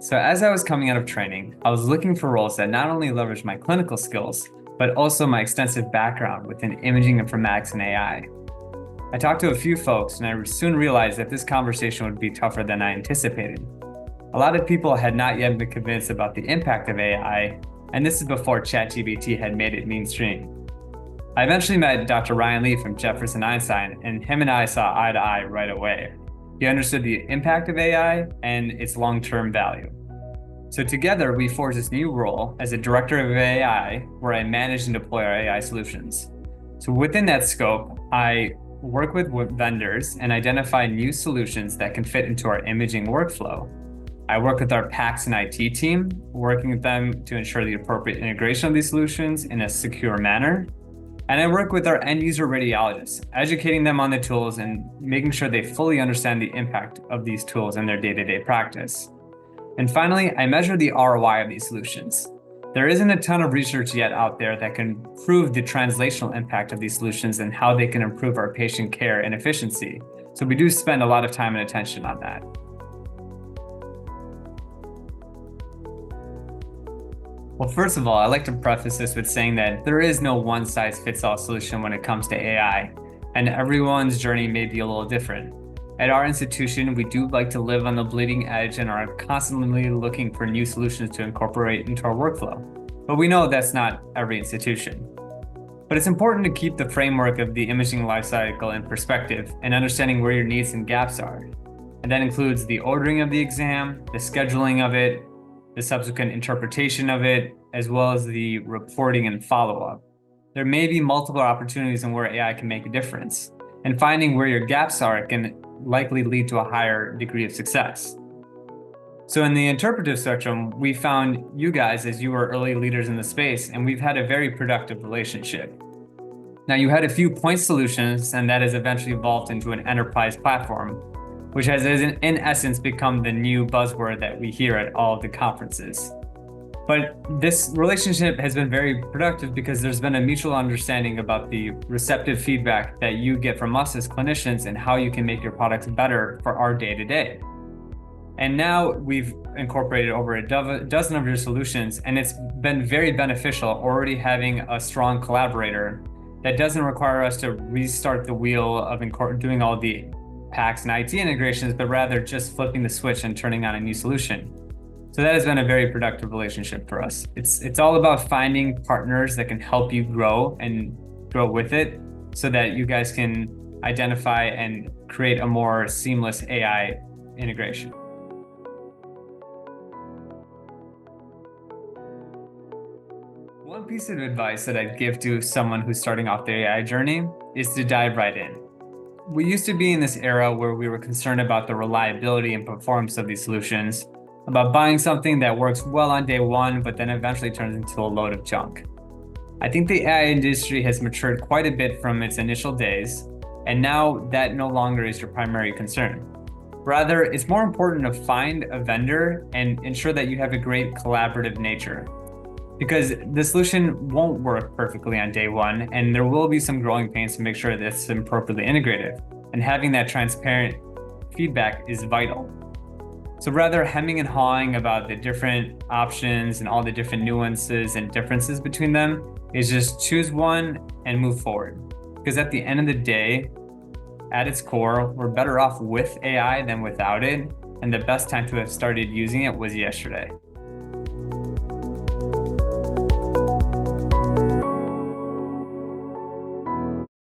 So as I was coming out of training, I was looking for roles that not only leverage my clinical skills, but also my extensive background within imaging informatics and AI. I talked to a few folks and I soon realized that this conversation would be tougher than I anticipated. A lot of people had not yet been convinced about the impact of AI, and this is before ChatGPT had made it mainstream. I eventually met Dr. Ryan Lee from Jefferson Einstein, and him and I saw eye to eye right away. He understood the impact of AI and its long-term value. So together, we forged this new role as a director of AI, where I manage and deploy our AI solutions. So within that scope, I work with vendors and identify new solutions that can fit into our imaging workflow. I work with our PACS and IT team, working with them to ensure the appropriate integration of these solutions in a secure manner. And I work with our end user radiologists, educating them on the tools and making sure they fully understand the impact of these tools in their day-to-day practice. And finally, I measure the ROI of these solutions. There isn't a ton of research yet out there that can prove the translational impact of these solutions and how they can improve our patient care and efficiency. So we do spend a lot of time and attention on that. Well, first of all, I like to preface this with saying that there is no one-size-fits-all solution when it comes to AI, and everyone's journey may be a little different. At our institution, we do like to live on the bleeding edge and are constantly looking for new solutions to incorporate into our workflow. But we know that's not every institution. But it's important to keep the framework of the imaging lifecycle in perspective and understanding where your needs and gaps are. And that includes the ordering of the exam, the scheduling of it, the subsequent interpretation of it, as well as the reporting and follow-up. There may be multiple opportunities in where AI can make a difference, and finding where your gaps are can likely lead to a higher degree of success. So in the interpretive spectrum, we found you guys as you were early leaders in the space, and we've had a very productive relationship. Now, you had a few point solutions, and that has eventually evolved into an enterprise platform, which has in essence become the new buzzword that we hear at all of the conferences. But this relationship has been very productive because there's been a mutual understanding about the receptive feedback that you get from us as clinicians and how you can make your products better for our day-to-day. And now we've incorporated over a dozen of your solutions, and it's been very beneficial already having a strong collaborator that doesn't require us to restart the wheel of doing all the PACS and IT integrations, but rather just flipping the switch and turning on a new solution. So that has been a very productive relationship for us. It's all about finding partners that can help you grow and grow with it so that you guys can identify and create a more seamless AI integration. One piece of advice that I'd give to someone who's starting off their AI journey is to dive right in. We used to be in this era where we were concerned about the reliability and performance of these solutions, about buying something that works well on day one, but then eventually turns into a load of junk. I think the AI industry has matured quite a bit from its initial days, and now that no longer is your primary concern. Rather, it's more important to find a vendor and ensure that you have a great collaborative nature, because the solution won't work perfectly on day one, and there will be some growing pains to make sure that it's appropriately integrated. And having that transparent feedback is vital. So rather hemming and hawing about the different options and all the different nuances and differences between them is just choose one and move forward. Because at the end of the day, at its core, we're better off with AI than without it. And the best time to have started using it was yesterday.